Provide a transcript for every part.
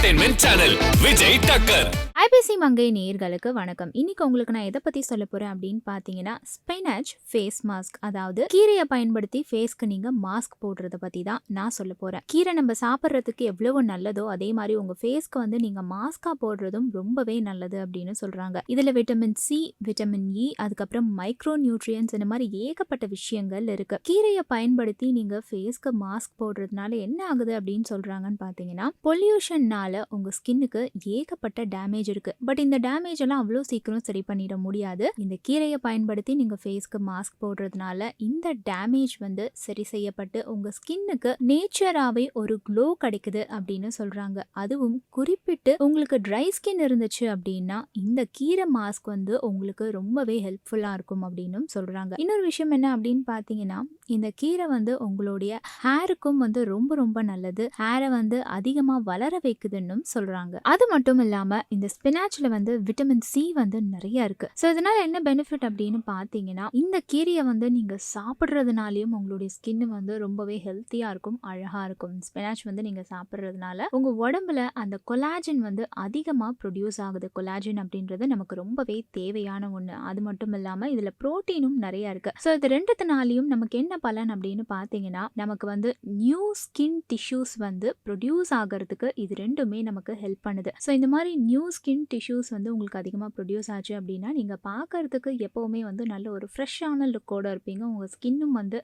Entertainment channel Vijay டக்கர். IBC மங்கை நேயர்களுக்கு வணக்கம். இன்னைக்கு உங்களுக்கு நான் எதை பத்தி சொல்ல போறேன் அப்படின்னு பாத்தீங்கன்னா, ஸ்பினாச் ஃபேஸ் மாஸ்க், அதாவது கீரையை பயன்படுத்தி ஃபேஸ்க்கு நீங்க மாஸ்க் போடுறத பத்தி தான் நான் சொல்ல போறேன். கீரை நம்ம சாப்பிட்றதுக்கு எவ்வளவு நல்லதோ அதே மாதிரி உங்க ஃபேஸ்க்கு வந்து நீங்க மாஸ்கா போடுறதும் ரொம்பவே நல்லது அப்படின்னு சொல்றாங்க. இதுல விட்டமின் சி, விட்டமின் இ, அதுக்கப்புறம் மைக்ரோ நியூட்ரியன்ஸ், இந்த மாதிரி ஏகப்பட்ட விஷயங்கள் இருக்கு. கீரையை பயன்படுத்தி நீங்க ஃபேஸ்க்கு மாஸ்க் போடுறதுனால என்ன ஆகுது அப்படின்னு சொல்றாங்கன்னு பாத்தீங்கன்னா, பொல்யூஷன்னால உங்க ஸ்கின்னுக்கு ஏகப்பட்ட டேமேஜ் இருக்கு. பட் இந்த டேமேஜ் எல்லாம் அவ்வளோ சீக்கிரம் சரி பண்ணிட முடியாது. இந்த கீரையை பயன்படுத்தி நீங்க ஃபேஸ்க்கு மாஸ்க் போடுறதுனால இந்த டேமேஜ் வந்து சரி செய்யப்பட்டு உங்க ஸ்கின்னுக்கு நேச்சராகவே ஒரு க்ளோ கிடைக்குது அப்படின்னு சொல்றாங்க. அதுவும் குறிப்பிட்டு உங்களுக்கு ட்ரை ஸ்கின் இருந்துச்சு அப்படின்னா இந்த கீரை மாஸ்க் வந்து உங்களுக்கு ரொம்பவே ஹெல்ப்ஃபுல்லா இருக்கும் அப்படின்னு சொல்றாங்க. இன்னொரு விஷயம் என்ன அப்படின்னு பாத்தீங்கன்னா, இந்த கீரை வந்து உங்களுடைய ஹேருக்கும் வந்து ரொம்ப ரொம்ப நல்லது. ஹேரை வந்து அதிகமா வளர வைக்குதுன்னு சொல்றாங்க. அது மட்டும் இல்லாம இந்த ஸ்பினாச்ல வந்து விட்டமின் சி வந்து நிறைய இருக்கு. ஸோ இதனால என்ன பெனிஃபிட் அப்படின்னு பார்த்தீங்கன்னா, இந்த கீரையை வந்து நீங்க சாப்பிட்றதுனாலையும் உங்களுடைய ஸ்கின் வந்து ரொம்பவே ஹெல்த்தியா இருக்கும், அழகா இருக்கும். ஸ்பினாச் வந்து நீங்க சாப்பிட்றதுனால உங்க உடம்புல அந்த கொலாஜன் வந்து அதிகமாக ப்ரொடியூஸ் ஆகுது. கொலாஜன் அப்படின்றது நமக்கு ரொம்பவே தேவையான ஒன்று. அது மட்டும் இல்லாமல் இதில் ப்ரோட்டீனும் நிறைய இருக்கு. ஸோ இது ரெண்டுத்தினாலையும் நமக்கு என்ன பலன் அப்படின்னு பார்த்தீங்கன்னா, நமக்கு வந்து நியூ ஸ்கின் டிஷ்யூஸ் வந்து ப்ரொடியூஸ் ஆகிறதுக்கு இது ரெண்டுமே நமக்கு ஹெல்ப் பண்ணுது. ஸோ இந்த மாதிரி நியூ ஸ்கின் டிஷ்யூஸ் வந்து உங்களுக்கு அதிகமாக ப்ரொடியூஸ் ஆச்சு அப்படின்னா நீங்கள் பார்க்கறதுக்கு எப்போவுமே வந்து நல்ல ஒரு ஃப்ரெஷ்ஷான லுக்கோடு இருப்பீங்க. உங்கள் ஸ்கின்னும் வந்து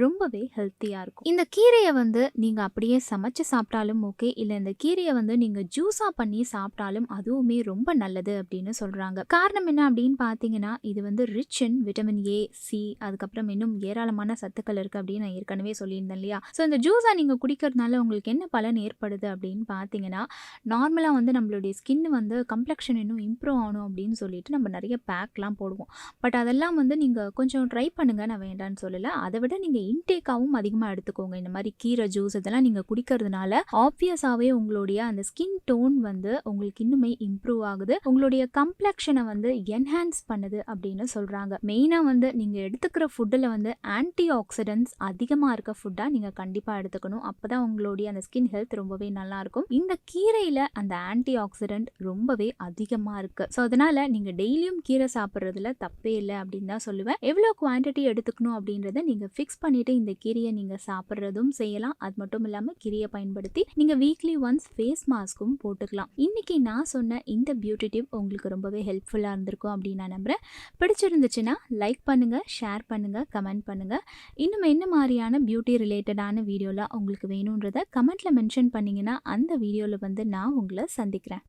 ரொம்பவே ஹெல்த்தியாக இருக்கும். இந்த கீரையை வந்து நீங்கள் அப்படியே சமைச்சு சாப்பிட்டாலும் ஓகே, இல்லை இந்த கீரையை வந்து நீங்கள் ஜூஸாக பண்ணி சாப்பிட்டாலும் அதுவுமே ரொம்ப நல்லது அப்படின்னு சொல்கிறாங்க. காரணம் என்ன அப்படின்னு பார்த்தீங்கன்னா, இது வந்து rich in vitamin A, C, அதுக்கப்புறம் இன்னும் ஏராளமான சத்துக்கள் இருக்குது அப்படின்னு நான் ஏற்கனவே சொல்லியிருந்தேன் இல்லையா. ஸோ இந்த ஜூஸாக நீங்கள் குடிக்கிறதுனால உங்களுக்கு என்ன பலன் ஏற்படுது அப்படின்னு பார்த்தீங்கன்னா, நார்மலாக வந்து நம்மளுடைய ஸ்கின் வந்து கம்ப்ளெக்ஷன் இன்னும் இம்ப்ரூவ் ஆகணும் அப்படின்னு சொல்லிட்டு நம்ம நிறைய பேக்லாம் போடுவோம். பட் அதெல்லாம் வந்து நீங்கள் கொஞ்சம் ட்ரை பண்ணுங்கள், நான் வேண்டான்னு சொல்லலை. அதை விட நீங்கள் இன்டேக்காகவும் அதிகமாக எடுத்துக்கோங்க. இந்த மாதிரி கீரை ஜூஸ் இதெல்லாம் நீங்கள் குடிக்கிறதுனால ஆப்வியஸாகவே உங்களுடைய அந்த ஸ்கின் டோன் வந்து உங்களுக்கு இன்னுமே இம்ப்ரூவ் ஆகுது, உங்களுடைய கம்ப்ளெக்ஷனை வந்து என்ஹான்ஸ் பண்ணுது அப்படின்னு சொல்கிறாங்க. மெயினாக வந்து நீங்கள் எடுத்துக்கிற ஃபுட்டில் வந்து ஆன்டி ஆக்சிடென்ட்ஸ் அதிகமாக இருக்க ஃபுட்டாக நீங்கள் கண்டிப்பாக எடுத்துக்கணும். அப்போ தான் உங்களுடைய அந்த ஸ்கின் ஹெல்த் ரொம்பவே நல்லாயிருக்கும். இந்த கீரையில் அந்த ஆன்டி ஆக்சிடென்ட் ரொம்பவே அதிகமாக இருக்குது. ஸோ அதனால் நீங்கள் டெய்லியும் கீரை சாப்பிட்றதுல தப்பே இல்லை அப்படின்னு தான் சொல்லுவேன். எவ்வளோ குவான்டிட்டி எடுத்துக்கணும் அப்படின்றத நீங்கள் ஃபிக்ஸ் பண்ணிவிட்டு இந்த கீரையை நீங்கள் சாப்பிட்றதும் செய்யலாம். அது மட்டும் இல்லாமல் கீரையை பயன்படுத்தி நீங்கள் வீக்லி ஒன்ஸ் ஃபேஸ் மாஸ்க்கும் போட்டுக்கலாம். இன்றைக்கி நான் சொன்ன இந்த பியூட்டி டிப் உங்களுக்கு ரொம்பவே ஹெல்ப்ஃபுல்லாக இருந்திருக்கும் அப்படின்னு நான் நம்புகிறேன். பிடிச்சிருந்துச்சுன்னா லைக் பண்ணுங்கள், ஷேர் பண்ணுங்கள், கமெண்ட் பண்ணுங்கள். இன்னும் என்ன மாதிரியான பியூட்டி ரிலேட்டடான வீடியோலாம் உங்களுக்கு வேணுன்றதை கமெண்ட்டில் மென்ஷன் பண்ணிங்கன்னா அந்த வீடியோவில் வந்து நான் உங்களை சந்திக்கிறேன்.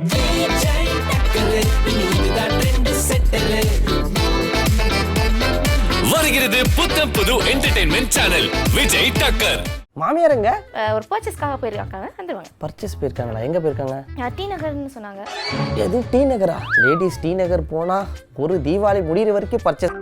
வருகிறது புத்தம் புது என்டர்டெயின்மெண்ட் சேனல் விஜய் டக்கர். மாமியாருங்க ஒரு பர்ச்சேஸ்க்காக போயிருக்காங்க, வந்துருவாங்க. பர்ச்சேஸ் போயிருக்காங்களா? எங்க போயிருக்காங்க? டி நகர்னு சொன்னாங்க. எது டி நகரா? லேடிஸ் டி நகர் போனா ஒரு தீபாவளி முடிகிற வரைக்கும் பர்ச்சேஸ்.